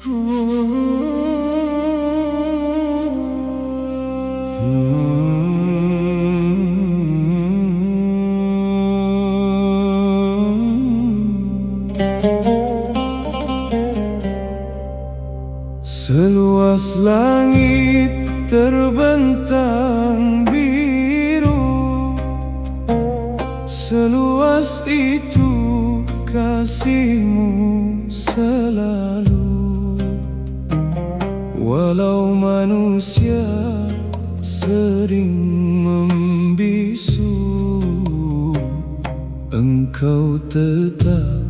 Seluas langit terbentang biru, seluas itu kasih-Mu selalu. Walau manusia sering membisu, Engkau tetap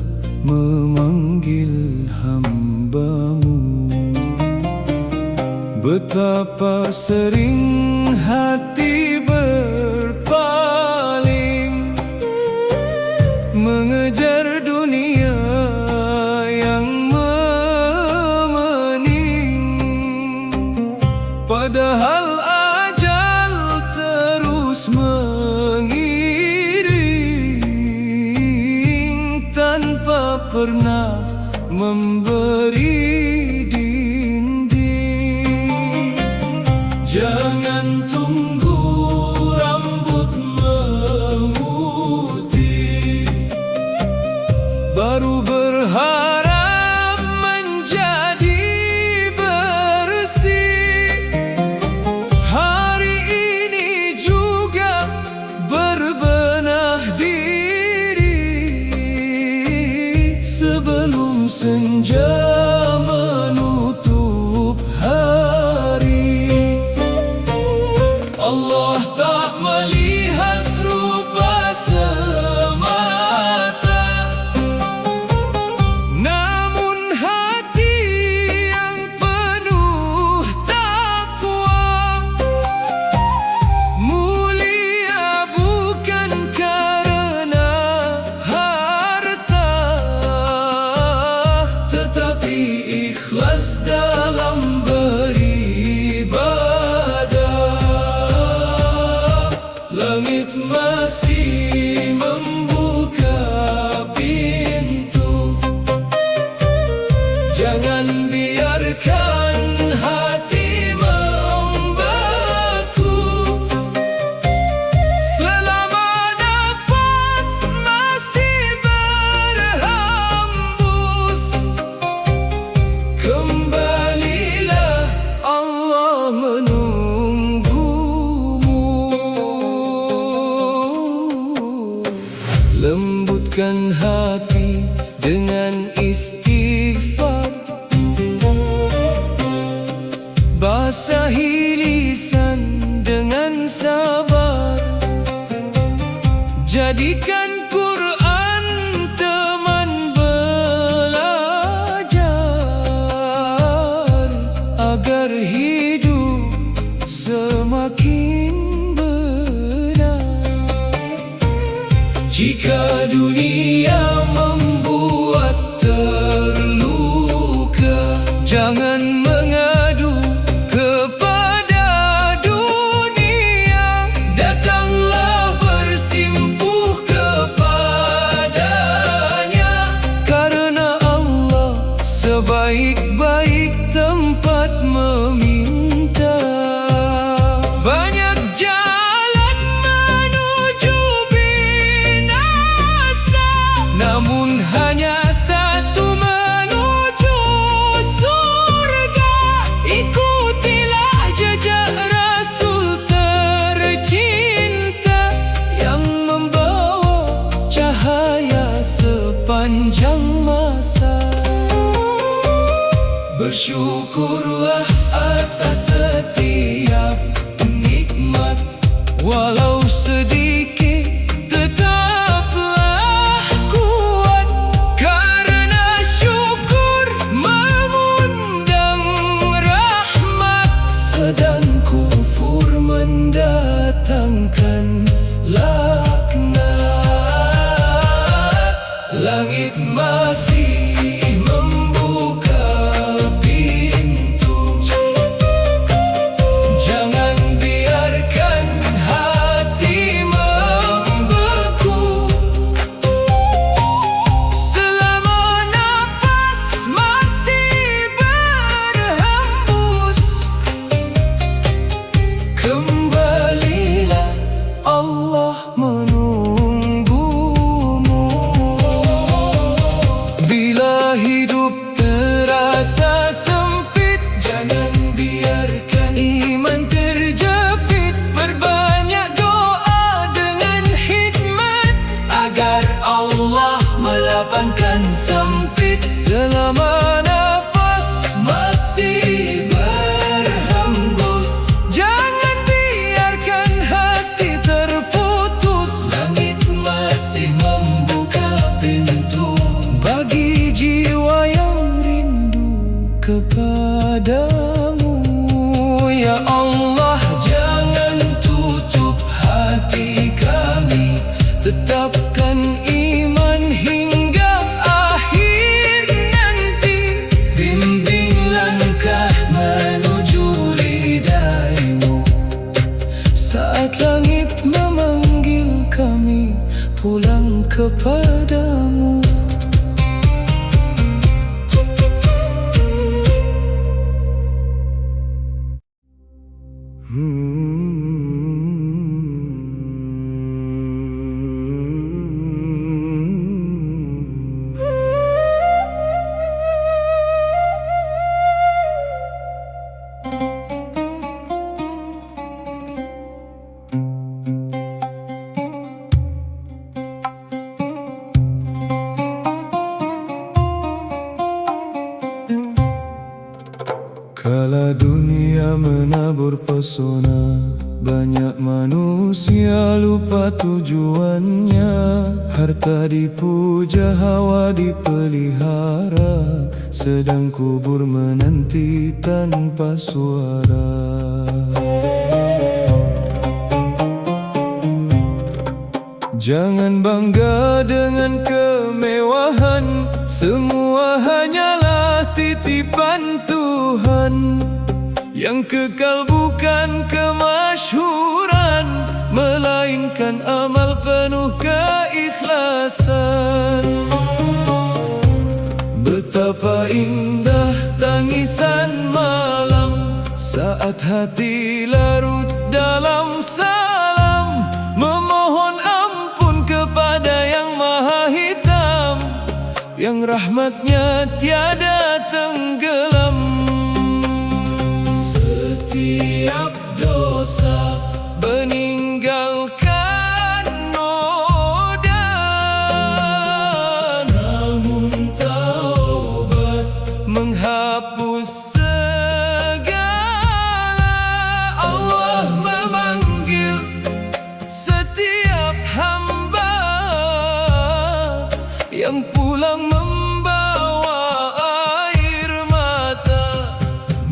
memanggil hamba-Mu. Betapa sering hati berpaling, mengejar dunia yang memening, padahal ajal terus mengiring tanpa pernah memberi. Jangan tunggu rambut memutih, baru berharap menjadi bersih. Hari ini juga berbenah diri, sebelum senja menutup hari. Allah tak melihat rupa semata, namun hati yang penuh takwa. Mulia bukan karena harta, tetapi ikhlas dalam langit masih membuka pintu. Jangan biarkan hati membeku. Selama nafas masih berhembus, kembalilah, Allah lembutkan hati dengan istighfar, basahi lisan dengan sabar. Jadikan Quran teman belajar, agar hidup semakin benar. Jika dunia membuat terluka, jangan mengadu kepada dunia. Datanglah bersimpuh kepadanya, karena Allah sebaik-baik tempat meminta. Banyak jalan menuju namun hanya satu menuju surga. Ikutilah jejak Rasul tercinta, yang membawa cahaya sepanjang masa. Bersyukurlah atas setiap nikmat, walau sedikit mendatangkan laknat. Langit masih membuka pintu, jangan biarkan hati kepadamu. Ya Allah, jangan tutup hati kami, tetapkan iman hingga akhir nanti. Bimbing langkah menuju ridha-Mu, saat langit memanggil kami pulang kepadamu. Kala dunia menabur pesona, banyak manusia lupa tujuannya. Harta dipuja, hawa dipelihara, sedang kubur menanti tanpa suara. Jangan bangga dengan kemewahan, semua hanyalah titipan Tuhan. Yang kekal bukan kemasyhuran, melainkan amal penuh keikhlasan. Betapa indah tangisan malam, saat hati larut dalam salam, memohon ampun kepada Yang Maha Hitam, yang rahmatnya tiada tenggelam. Setiap dosa meninggalkan noda, namun taubat menghapus segala. Allah memanggil setiap hamba yang pulang membawa air mata.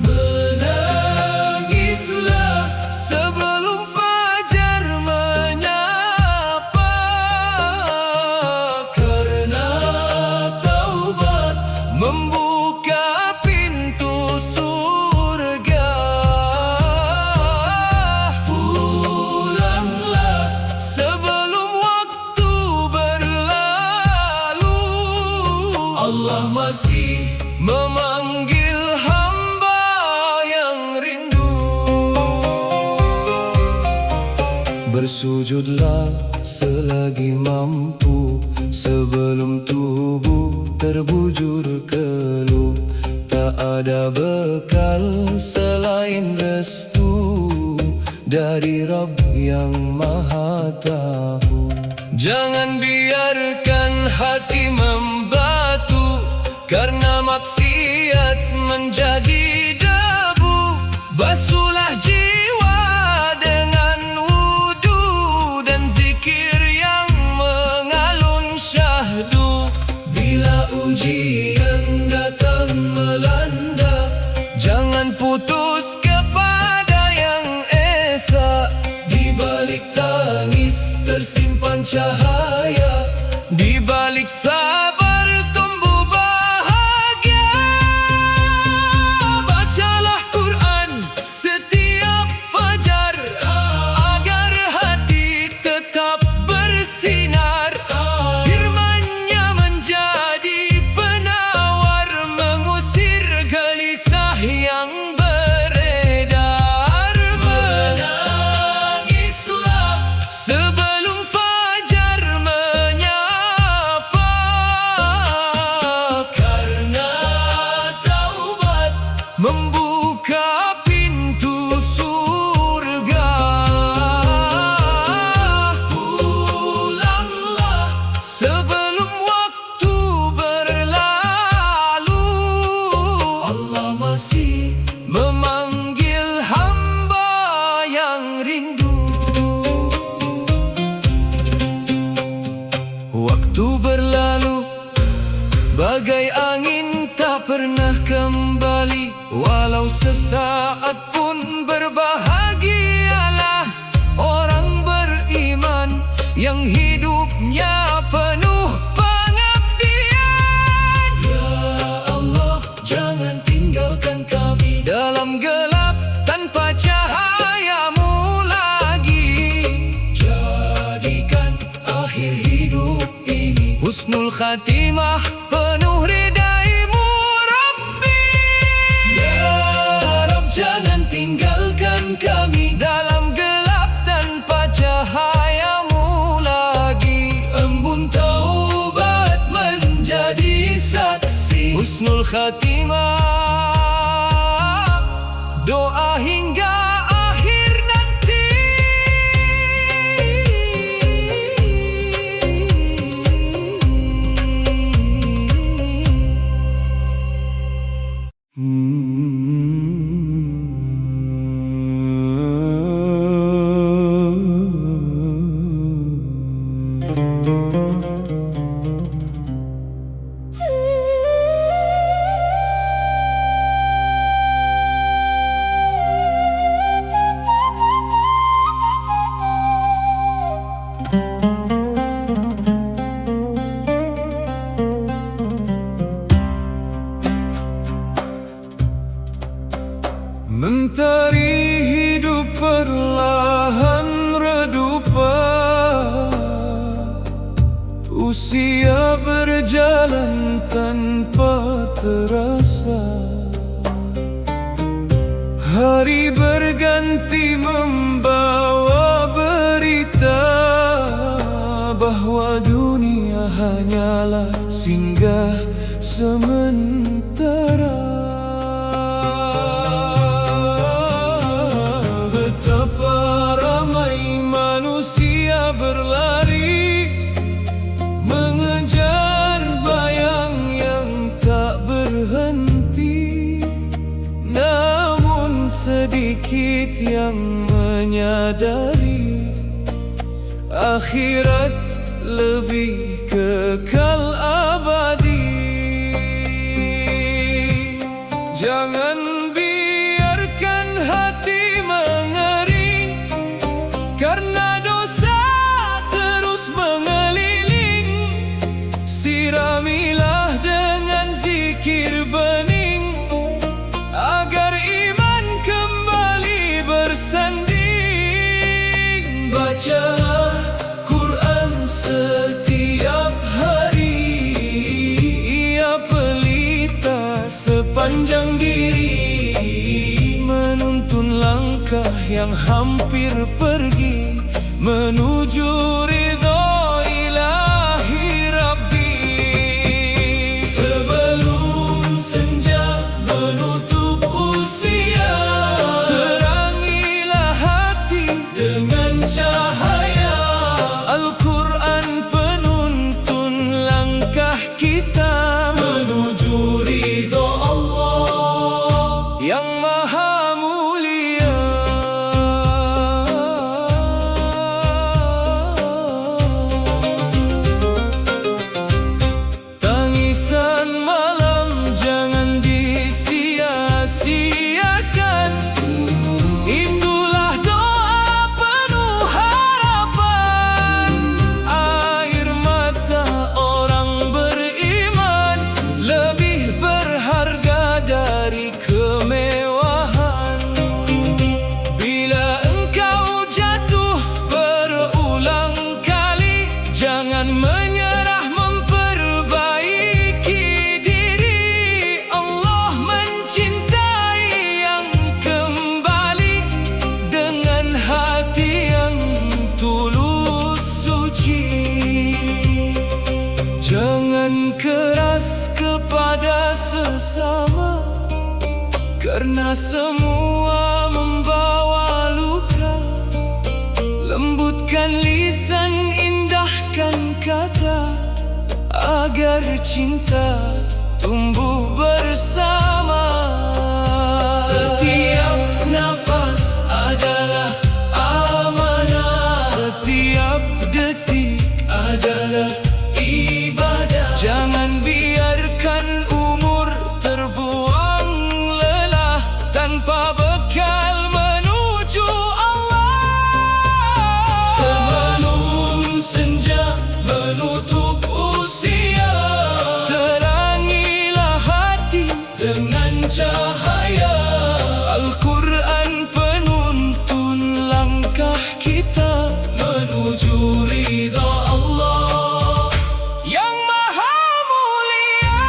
Menangislah sebelum fajar menyapa, karena taubat membuka pintu surga. Pulanglah sebelum waktu berlalu, Allah masih memanggil hamba yang rindu. Bersujudlah selagi mampu, sebelum tubuh terbujur keluh. Tak ada bekal selain restu dari Rabb yang Maha Tahu. Jangan biarkan hati membatu, karena maksiat menjadi debu. Basuhlah jiwa dengan wudu dan zikir yang mengalun syahdu. Bila ujian datang melanda, jangan putus kepada Yang Esa. Di balik tangis tersimpan cahaya, di balik sabar tumbuh bahagia. Bacalah Quran kembali. Walau sesaat pun berbahagialah orang beriman yang hidupnya penuh pengabdian. Ya Allah, jangan tinggalkan kami dalam gelap tanpa cahayamu lagi. Jadikan akhir hidup ini husnul khatimah, penuh ridaimu Rabbi. Ya Rab, jangan tinggalkan kami dalam gelap tanpa cahayamu lagi. Embun taubat menjadi saksi husnul khatimah, doa hingga akhir nanti. Mentari hidup perlahan redupa, usia berjalan tanpa terasa. Hari berganti membawa berita bahwa dunia hanyalah singgah sementara. Berlari mengejar bayang yang tak berhenti, namun sedikit yang menyadari akhirat lebih kekal abadi. Jangan biarkan hati mengering karena dosa terus mengeliling. Siramilah dengan zikir bening agar iman kembali bersanding. Bacalah Quran setiap hari, ia pelita sepanjang diri, menuntun langkah yang hampir pergi menuju ridho ilahi Rabbi. Sebelum senja menutup usia, terangilah hati dengan cahaya Al-Quran, penuntun langkah kita menuju ridho Allah yang maha mulia. Tangisan malam jangan disia-siakan, itulah doa penuh harapan. Air mata orang beriman lebih berharga dari kemewahan. Bila engkau jatuh berulang kali, jangan menyerah memperbaiki diri. Allah mencintai yang kembali dengan hati yang tulus suci. Jangan keras kepada sesama, karena semua membawa luka. Lembutkan lisan, indahkan kata, agar cinta tumbuh bersama. Setiap nafas adalah amanah, setiap detik adalah ibadah. Jangan biarkan umur terbuang cahaya. Al-Quran penuntun langkah kita menuju ridha Allah yang maha mulia.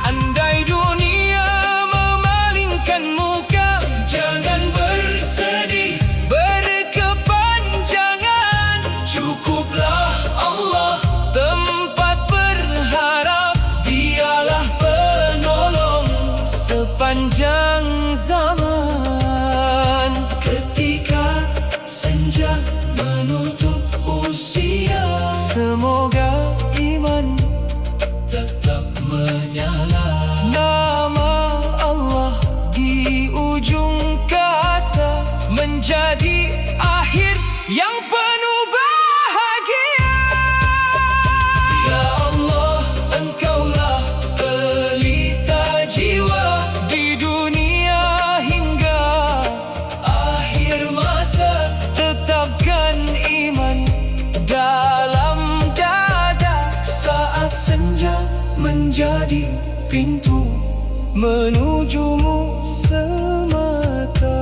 Andai dunia memalingkan muka, jangan bersedih berkepanjangan. Cukuplah Allah tempat berharap, Dialah penolong sepanjang zaman. Ketika senja menutup usia, semoga iman tetap menyala. Nama Allah di ujung kata menjadi akhir yang penuh bahagia. Ya Allah, Engkaulah pelita jiwa di dunia hingga akhir masa. Tetapkan iman dalam dada saat senja menjadi pintu menujumu semata.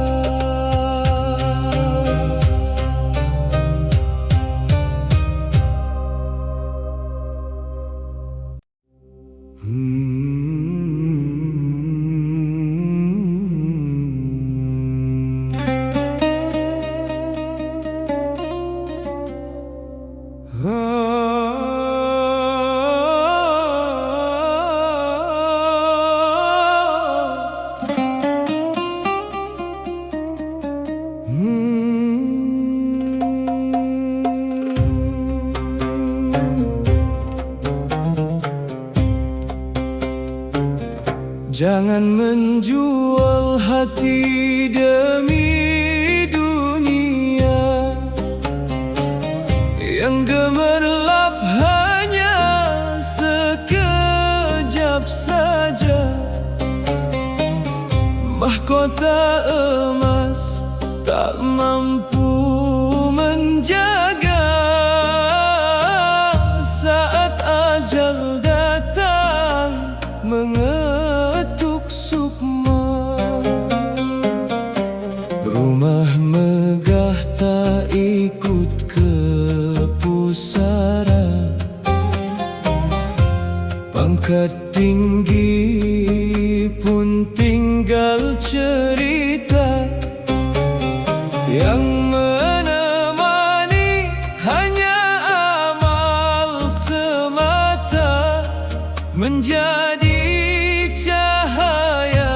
Jangan menjual hati demi dunia yang gemerlap hanya sekejap saja. Mahkota emas tak mampu menjaga saat ajal datang mengetuk sukma. Rumah megah tak ikut ke pusara, pangkat tinggi pun tinggal cerita. Yang menemani hanya amal semata, menjadi cahaya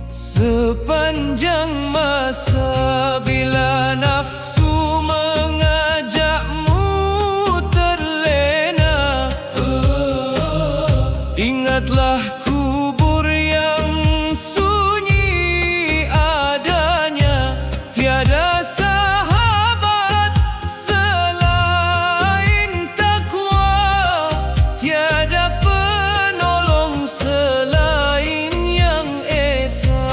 sepanjang masa. Bila nafsu mengajakmu terlena, ingatlah kubur yang sunyi adanya. Tiada sahabat selain takwa, tiada penolong selain Yang Esa.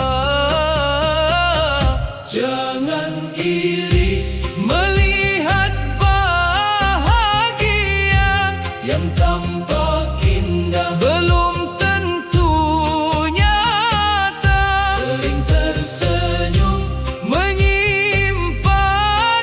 Jangan iri melihat bahagia yang tampak indah belum tentu nyata. Sering tersenyum menyimpan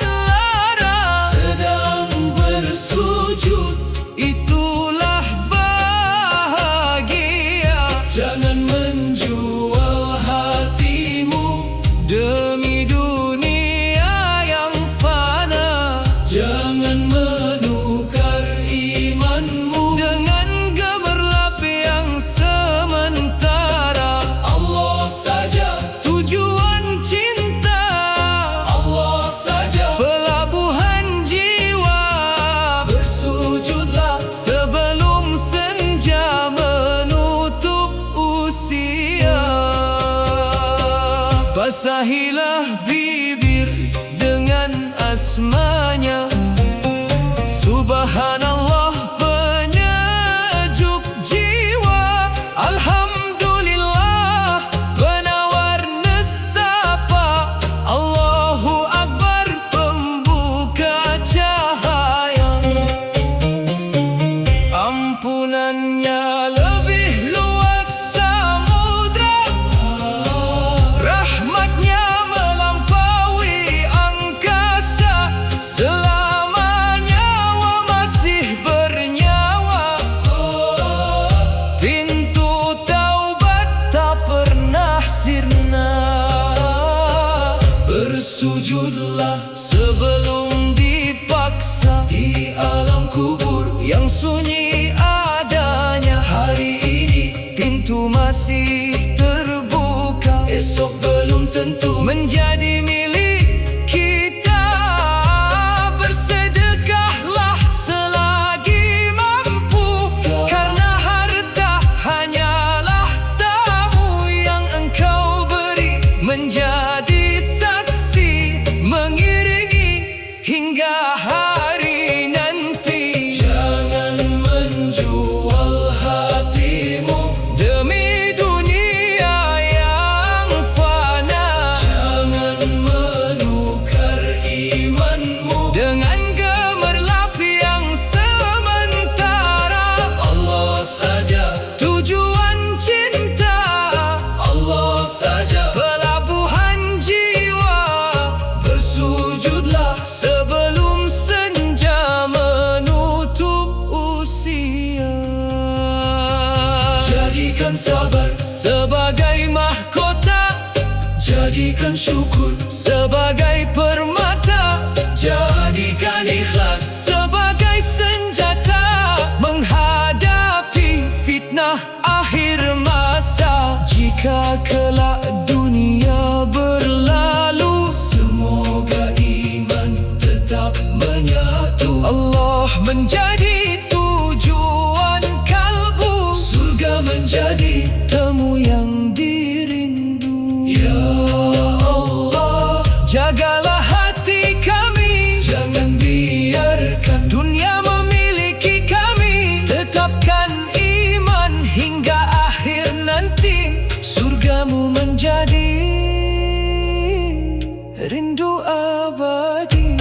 lara, sedang bersujud itulah bahagia. Jangan menjual hatimu demi dunia yang fana. Jangan menukar imanmu dengan gemerlap yang sementara. Allah saja tujuan cinta, Allah saja pelabuhan jiwa. Bersujudlah sebelum senja menutup usia. Basahilah bibir dengan asmanya, Subhanallah penyejuk jiwa. Alhamdulillah penawar nestapa. Allahu Akbar pembuka cahaya. Ampunan Rahmatnya lebih luas samudra, rahmatnya melampaui angkasa. Selama nyawa masih bernyawa, pintu taubat tak pernah sirna. Bersujudlah sebelum dipaksa di alam kubur yang sunyi adanya. Hari ini pintu masih terbuka, esok belum tentu menjadi milik kita. Bersedekahlah selagi mampu, karena harta hanyalah tamu yang engkau beri, menjadi saksi mengiringi hingga hari nanti. Jangan menjual hatimu demi dunia yang fana. Jangan menukar imanmu dengan gemerlap yang sementara. Allah saja tujuan cinta, Allah saja pelabuhan jiwa. Bersujudlah sebelum senja menutup usia. Jadikan sabar sebagai mahkota, jadikan syukur sebagai permata, jadikan ikhlas sebagai senjata menghadapi fitnah akhir masa. Jika kelak dunia berlalu, semoga iman tetap menyatu. Allah menjadi tujuan kalbu, surga menjadi temu yang dirindu. Ya Allah, jagalah hati kami, jangan biarkan dunia memiliki kami. Tetapkan iman hingga akhir nanti, surgamu menjadi rindu abadi.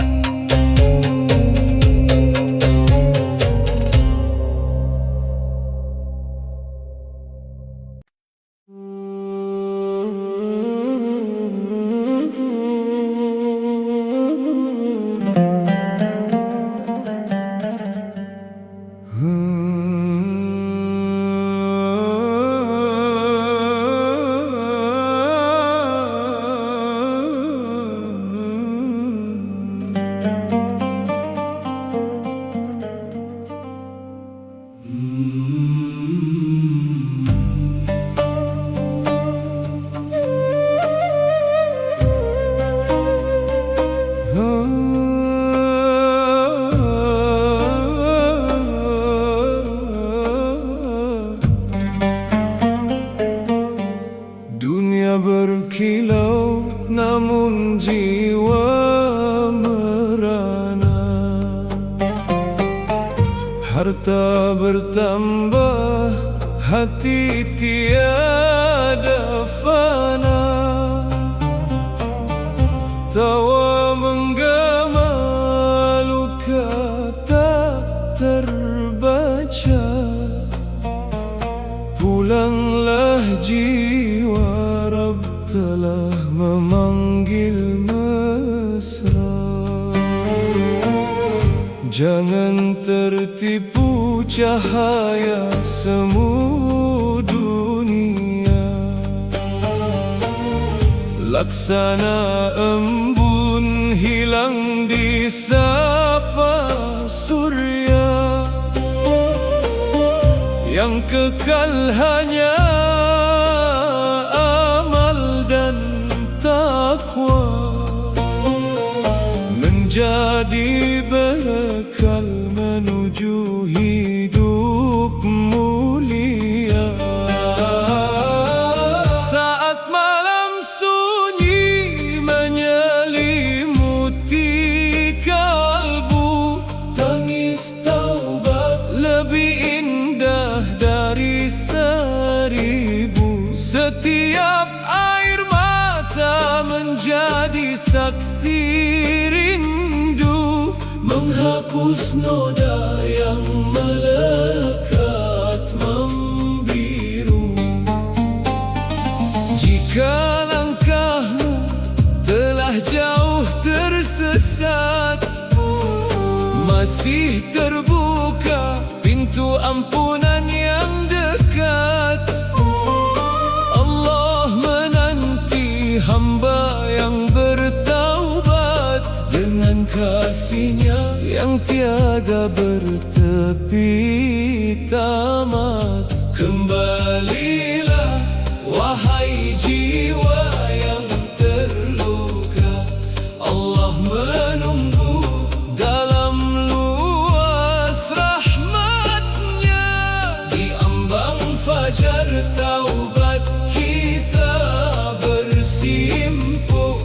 Dunia berkilau namun jiwa merana. Harta bertambah, hati tiada fana. Tawa menggema, luka tak terbaca. Pulanglah jiwa, Rabb telah memanggil mesra. Jangan tertipu cahaya semu dunia, laksana embun hilang di sapa surya. Yang kekal hanya amal dan takwa, menjadi bekal menuju hidup mulia. Saat malam sunyi menyelimuti kalbu, tangis taubat lebih indah dari seribu. Setiap air mata menjadi saksi rindu, menghapus noda yang melekat. masih terbuka pintu ampunan yang dekat. Allah menanti hamba yang bertaubat dengan kasih-Nya yang tiada bertepi tamat. Kembalilah wahai jiwa yang terluka, Allah menunggu dalam luas rahmat-Nya. Di ambang fajar taubat kita bersimpuh,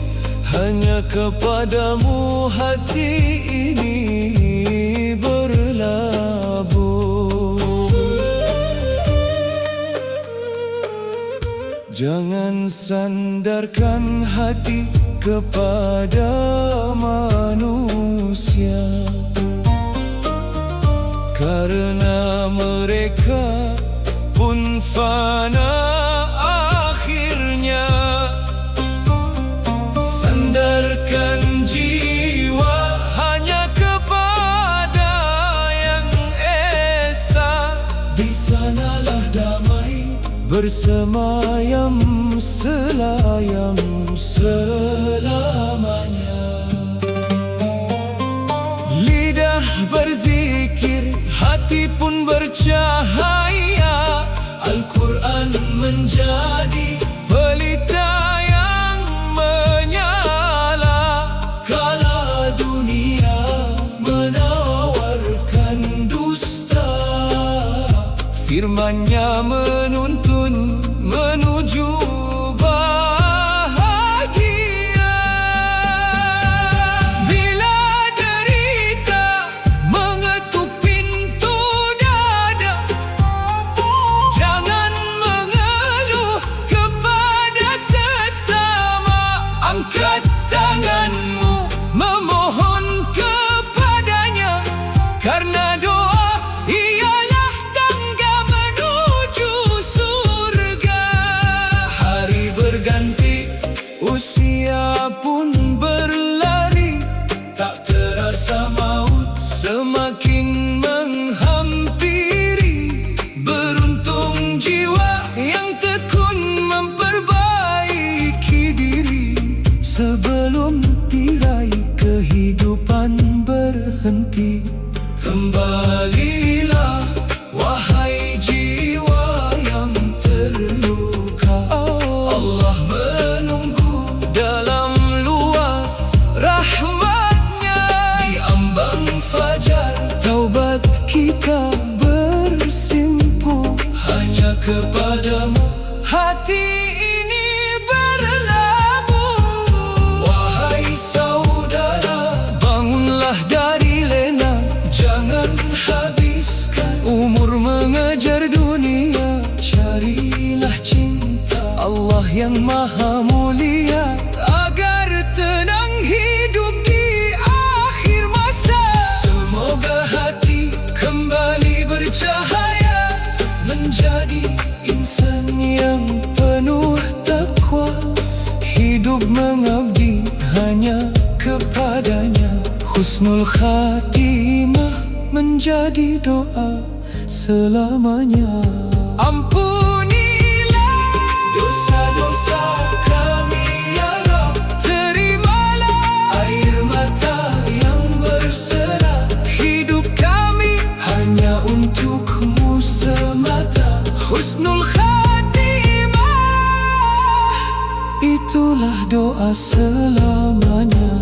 hanya kepadamu hati ini berlabuh. Jangan sandarkan hati kepada manusia, karena mereka pun fana akhirnya. Sandarkan jiwa hanya kepada yang esa, di sanalah damai bersemayam selamanya. Lidah berzikir, hati pun bercahaya. Al-Quran menjadi pelita yang menyala, kala dunia menawarkan dusta. Firman-Nya menuntun menuju bahagia. Bila derita mengetuk pintu dada, jangan mengeluh kepada sesama. Angkat tanganmu memohon kepada-Nya, karena doa ialah tangga menuju surga. Hari berganti, usia pun berlari, tak terasa maut semakin menghampiri. Beruntung jiwa yang tekun memperbaiki diri, sebelum tirai kehidupan berhenti. Kembalilah wahai jiwa yang terluka, Allah menunggu dalam luas rahmat-Nya. Di ambang fajar taubat kita bersimpuh, hanya kepadamu hati ini berlabuh. Wahai saudara, bangunlah dari lena, jangan habiskan umur mengejar dunia. Carilah cinta Allah yang maha mulia, agar tenang hidup di akhir masa. Semoga hati kembali bercahaya, menjadi insan yang penuh takwa. Hidup mengabdi hanya kepada-Nya, husnul khatimah menjadi doa selamanya. Ampunilah dosa-dosa kami ya Rabb, terimalah air mata yang berserah. Hidup kami hanya untuk-Mu semata, husnul khatimah itulah doa selamanya.